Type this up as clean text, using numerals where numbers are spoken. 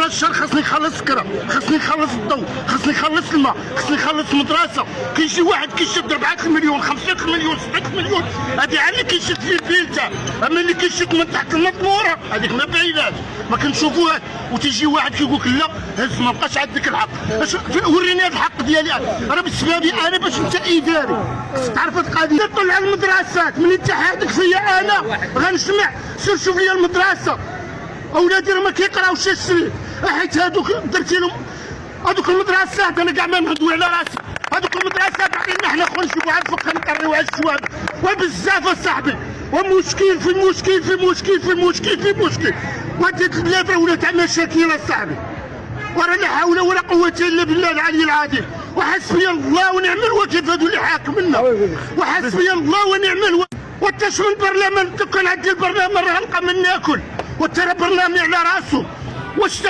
راه الشهر خاصني نخلص سكره، خاصني نخلص الضوء، خاصني نخلص الماء، خاصني نخلص مدرسه. كاين شي واحد كيشد 4 مليون 5 مليون 6 مليون، هذه عاد اللي كيشد في الفيلتا. اما اللي كيشد من تحت المطموره هذيك ما بايناش، ما كنشوفوهاش. وتيجي واحد كيقول لك لا هز ما بقاش عندك الحق. وريني هذا الحق ديالي راه بسببي انا. باش انت اداري خصك تعرف هذه القضيه. طلع المدرسات ملي تحادك فيا انا غنسمع. سير شوف لي المدرسه، اولادي راه ما كيقراوش السري، حيت هذوك درتي لهم هذوك المدرسات. انا كاع ما نهضوا على راسي، هذوك المدرسات عطينا حنا خويا نشوفوا على الفقه نقريو على الشباب وبزاف اصاحبي. ومشكل في المشكل في المشكل في المشكل في المشكل. وهاد البلاد ولات تاع مشاكل اصاحبي. ورا لا حول ولا قوه الا بالله العلي العظيم. وحسبي الله ونعم الوكيل في هذو اللي حاكمنا. وحسبي الله ونعم الوكيل. وانت شنو البرلمان؟ كان عندي البرلمان راه نلقى من ناكل، وانت راه برنامج على راسو. واش